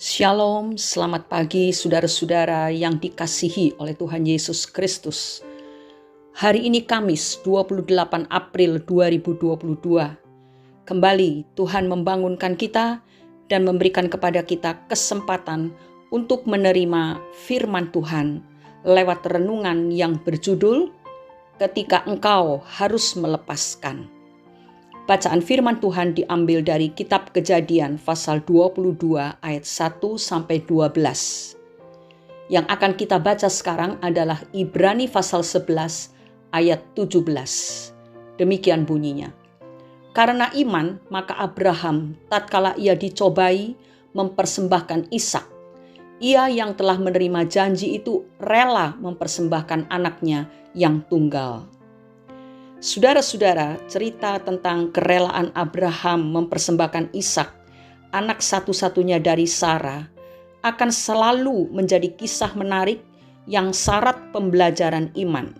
Shalom, selamat pagi saudara-saudara yang dikasihi oleh Tuhan Yesus Kristus. Hari ini Kamis 28 April 2022. Kembali Tuhan membangunkan kita dan memberikan kepada kita kesempatan untuk menerima firman Tuhan lewat renungan yang berjudul Ketika Engkau Harus Melepaskan. Bacaan firman Tuhan diambil dari kitab Kejadian pasal 22 ayat 1-12. Yang akan kita baca sekarang adalah Ibrani pasal 11 ayat 17. Demikian bunyinya. Karena iman, maka Abraham tatkala ia dicobai mempersembahkan Ishak. Ia yang telah menerima janji itu rela mempersembahkan anaknya yang tunggal. Saudara-saudara, cerita tentang kerelaan Abraham mempersembahkan Ishak, anak satu-satunya dari Sarah, akan selalu menjadi kisah menarik yang syarat pembelajaran iman.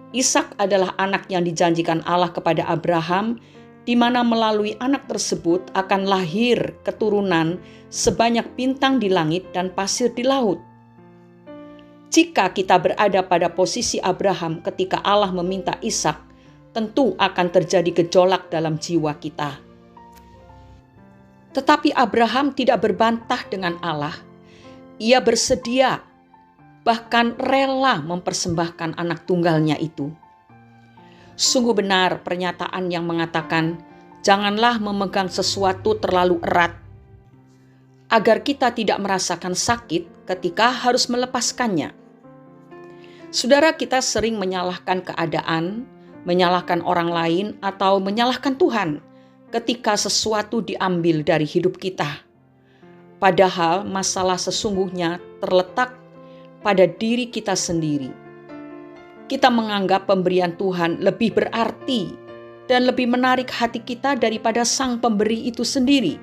Ishak adalah anak yang dijanjikan Allah kepada Abraham, di mana melalui anak tersebut akan lahir keturunan sebanyak bintang di langit dan pasir di laut. Jika kita berada pada posisi Abraham ketika Allah meminta Ishak, tentu akan terjadi gejolak dalam jiwa kita. Tetapi Abraham tidak berbantah dengan Allah. Ia bersedia, bahkan rela mempersembahkan anak tunggalnya itu. Sungguh benar pernyataan yang mengatakan, janganlah memegang sesuatu terlalu erat, agar kita tidak merasakan sakit ketika harus melepaskannya. Saudara, kita sering menyalahkan keadaan, menyalahkan orang lain, atau menyalahkan Tuhan ketika sesuatu diambil dari hidup kita. Padahal masalah sesungguhnya terletak pada diri kita sendiri. Kita menganggap pemberian Tuhan lebih berarti dan lebih menarik hati kita daripada Sang Pemberi itu sendiri.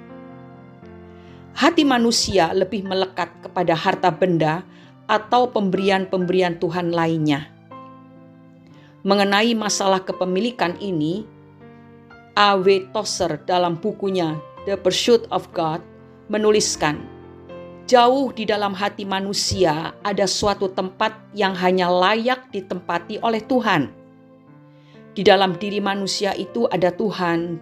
Hati manusia lebih melekat kepada harta benda atau pemberian-pemberian Tuhan lainnya. Mengenai masalah kepemilikan ini, A.W. Tozer dalam bukunya The Pursuit of God menuliskan, jauh di dalam hati manusia ada suatu tempat yang hanya layak ditempati oleh Tuhan. Di dalam diri manusia itu ada Tuhan.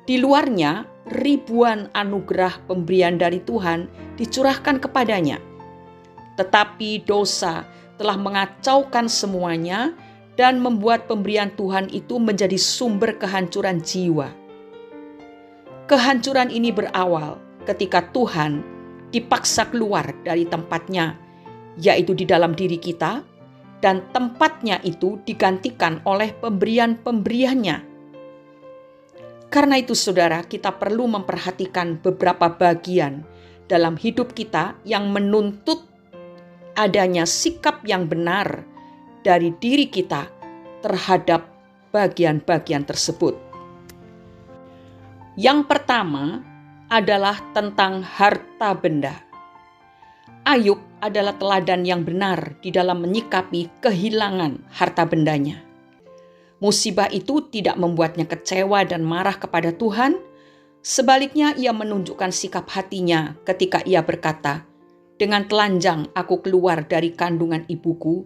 Di luarnya ribuan anugerah pemberian dari Tuhan dicurahkan kepadanya. Tetapi dosa telah mengacaukan semuanya dan membuat pemberian Tuhan itu menjadi sumber kehancuran jiwa. Kehancuran ini berawal ketika Tuhan dipaksa keluar dari tempatnya, yaitu di dalam diri kita, dan tempatnya itu digantikan oleh pemberian-pemberiannya. Karena itu saudara, kita perlu memperhatikan beberapa bagian dalam hidup kita yang menuntut adanya sikap yang benar dari diri kita terhadap bagian-bagian tersebut. Yang pertama adalah tentang harta benda. Ayub adalah teladan yang benar di dalam menyikapi kehilangan harta bendanya. Musibah itu tidak membuatnya kecewa dan marah kepada Tuhan. Sebaliknya ia menunjukkan sikap hatinya ketika ia berkata, dengan telanjang aku keluar dari kandungan ibuku.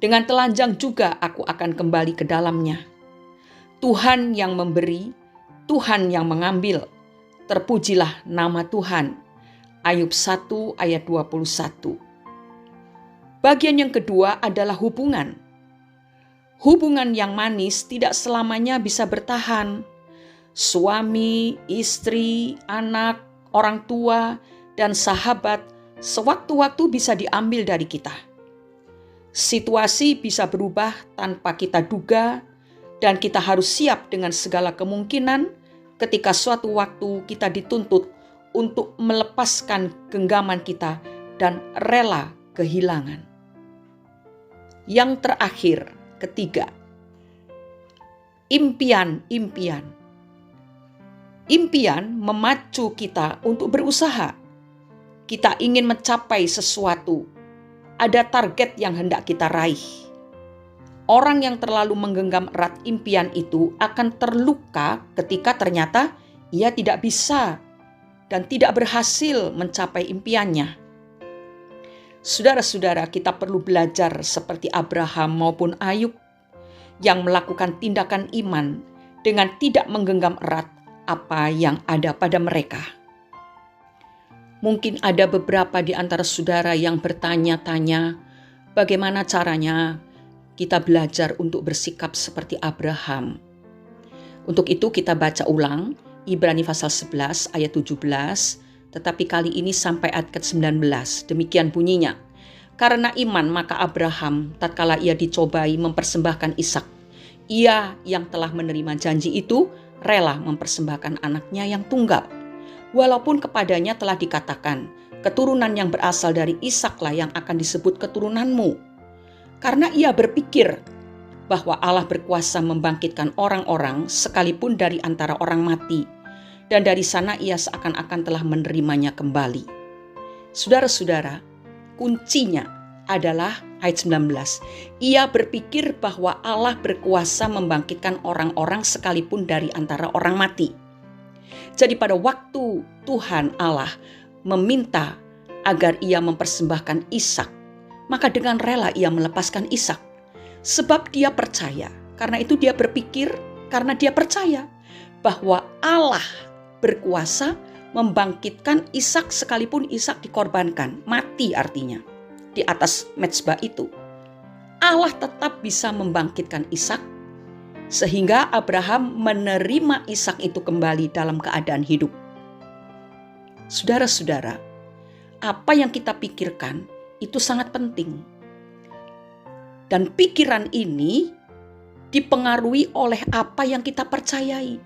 Dengan telanjang juga aku akan kembali ke dalamnya. Tuhan yang memberi, Tuhan yang mengambil. Terpujilah nama Tuhan. Ayub 1 ayat 21. Bagian yang kedua adalah hubungan. Hubungan yang manis tidak selamanya bisa bertahan. Suami, istri, anak, orang tua, dan sahabat sewaktu-waktu bisa diambil dari kita. Situasi bisa berubah tanpa kita duga, dan kita harus siap dengan segala kemungkinan ketika suatu waktu kita dituntut untuk melepaskan genggaman kita dan rela kehilangan. Yang terakhir, ketiga, impian-impian. Impian memacu kita untuk berusaha. Kita ingin mencapai sesuatu. Ada target yang hendak kita raih. Orang yang terlalu menggenggam erat impian itu akan terluka ketika ternyata ia tidak bisa dan tidak berhasil mencapai impiannya. Saudara-saudara, kita perlu belajar seperti Abraham maupun Ayub yang melakukan tindakan iman dengan tidak menggenggam erat apa yang ada pada mereka. Mungkin ada beberapa di antara saudara yang bertanya-tanya, bagaimana caranya kita belajar untuk bersikap seperti Abraham. Untuk itu kita baca ulang Ibrani pasal 11 ayat 17, tetapi kali ini sampai ayat ke-19. Demikian bunyinya. Karena iman maka Abraham tatkala ia dicobai mempersembahkan Ishak, ia yang telah menerima janji itu rela mempersembahkan anaknya yang tunggal. Walaupun kepadanya telah dikatakan, keturunan yang berasal dari Ishaklah yang akan disebut keturunanmu. Karena ia berpikir bahwa Allah berkuasa membangkitkan orang-orang sekalipun dari antara orang mati, dan dari sana ia seakan-akan telah menerimanya kembali. Saudara-saudara, kuncinya adalah ayat 19. Ia berpikir bahwa Allah berkuasa membangkitkan orang-orang sekalipun dari antara orang mati. Jadi pada waktu Tuhan Allah meminta agar ia mempersembahkan Ishak, maka dengan rela ia melepaskan Ishak. Sebab dia percaya, karena itu dia berpikir, karena dia percaya bahwa Allah berkuasa membangkitkan Ishak sekalipun Ishak dikorbankan, mati artinya, di atas mezbah itu. Allah tetap bisa membangkitkan Ishak, sehingga Abraham menerima Ishak itu kembali dalam keadaan hidup. Saudara-saudara, apa yang kita pikirkan itu sangat penting. Dan pikiran ini dipengaruhi oleh apa yang kita percayai.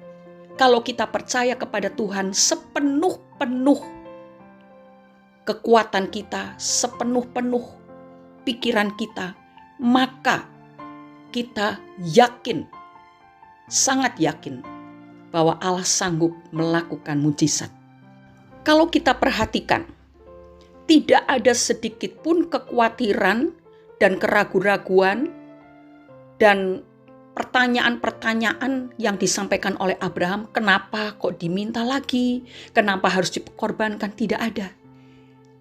Kalau kita percaya kepada Tuhan sepenuh-penuh kekuatan kita, sepenuh-penuh pikiran kita, maka kita yakin, sangat yakin bahwa Allah sanggup melakukan mujizat. Kalau kita perhatikan, tidak ada sedikit pun kekhawatiran dan keraguan-raguan dan pertanyaan-pertanyaan yang disampaikan oleh Abraham, kenapa kok diminta lagi? Kenapa harus dikorbankan? Tidak ada.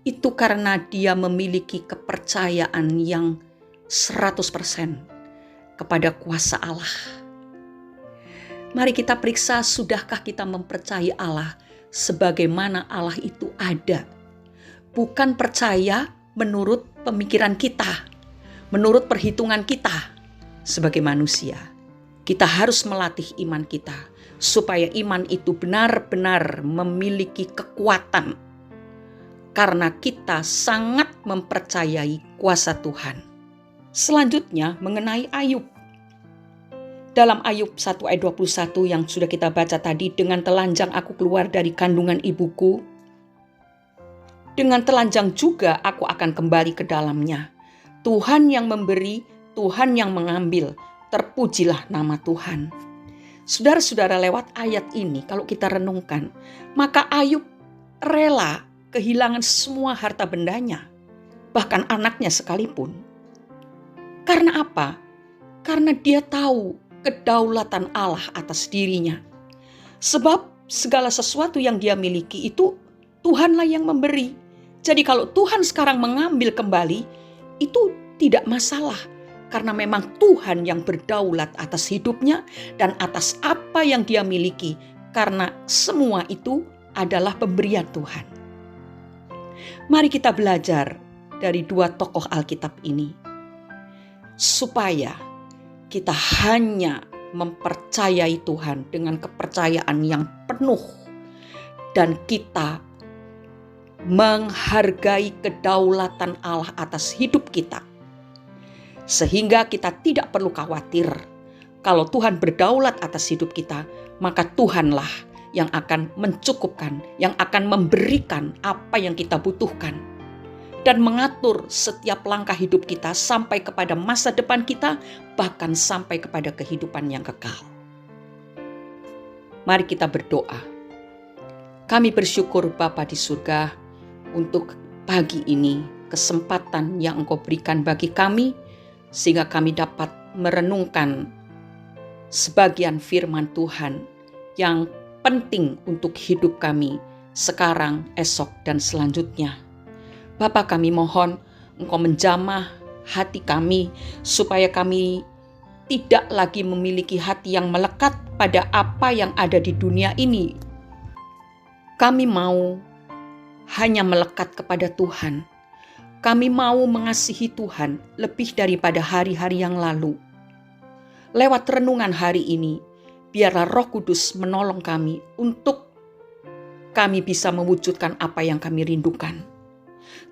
Itu karena dia memiliki kepercayaan yang 100% kepada kuasa Allah. Mari kita periksa, sudahkah kita mempercayai Allah sebagaimana Allah itu ada? Bukan percaya menurut pemikiran kita, menurut perhitungan kita. Sebagai manusia, kita harus melatih iman kita supaya iman itu benar-benar memiliki kekuatan karena kita sangat mempercayai kuasa Tuhan. Selanjutnya mengenai Ayub. Dalam Ayub 1 ayat 21 yang sudah kita baca tadi, dengan telanjang aku keluar dari kandungan ibuku, dengan telanjang juga aku akan kembali ke dalamnya. Tuhan yang memberi, Tuhan yang mengambil, terpujilah nama Tuhan. Saudara-saudara, lewat ayat ini kalau kita renungkan, maka Ayub rela kehilangan semua harta bendanya, bahkan anaknya sekalipun. Karena apa? Karena dia tahu kedaulatan Allah atas dirinya. Sebab segala sesuatu yang dia miliki itu Tuhanlah yang memberi. Jadi kalau Tuhan sekarang mengambil kembali, itu tidak masalah. Karena memang Tuhan yang berdaulat atas hidupnya dan atas apa yang dia miliki. Karena semua itu adalah pemberian Tuhan. Mari kita belajar dari dua tokoh Alkitab ini. Supaya kita hanya mempercayai Tuhan dengan kepercayaan yang penuh. Dan kita menghargai kedaulatan Allah atas hidup kita. Sehingga kita tidak perlu khawatir. Kalau Tuhan berdaulat atas hidup kita, maka Tuhanlah yang akan mencukupkan, yang akan memberikan apa yang kita butuhkan. Dan mengatur setiap langkah hidup kita sampai kepada masa depan kita, bahkan sampai kepada kehidupan yang kekal. Mari kita berdoa. Kami bersyukur Bapa di surga untuk pagi ini, kesempatan yang Engkau berikan bagi kami, sehingga kami dapat merenungkan sebagian firman Tuhan yang penting untuk hidup kami sekarang, esok, dan selanjutnya. Bapa, kami mohon Engkau menjamah hati kami supaya kami tidak lagi memiliki hati yang melekat pada apa yang ada di dunia ini. Kami mau hanya melekat kepada Tuhan. Kami mau mengasihi Tuhan lebih daripada hari-hari yang lalu. Lewat renungan hari ini, biarlah Roh Kudus menolong kami untuk kami bisa mewujudkan apa yang kami rindukan.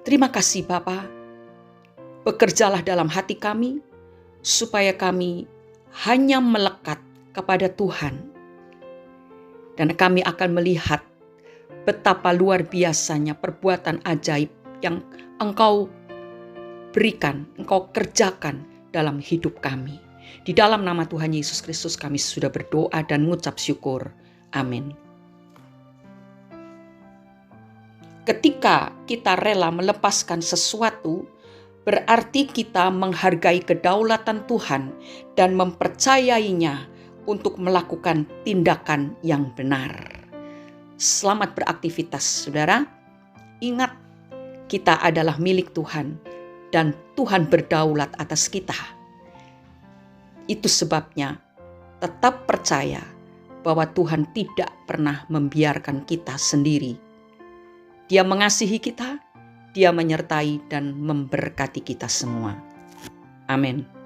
Terima kasih Bapa. Bekerjalah dalam hati kami, supaya kami hanya melekat kepada Tuhan. Dan kami akan melihat betapa luar biasanya perbuatan ajaib yang Engkau berikan, Engkau kerjakan dalam hidup kami. Di dalam nama Tuhan Yesus Kristus kami sudah berdoa dan mengucap syukur. Amin. Ketika kita rela melepaskan sesuatu, berarti kita menghargai kedaulatan Tuhan dan mempercayainya untuk melakukan tindakan yang benar. Selamat beraktivitas, saudara. Ingat, kita adalah milik Tuhan dan Tuhan berdaulat atas kita. Itu sebabnya tetap percaya bahwa Tuhan tidak pernah membiarkan kita sendiri. Dia mengasihi kita, Dia menyertai dan memberkati kita semua. Amin.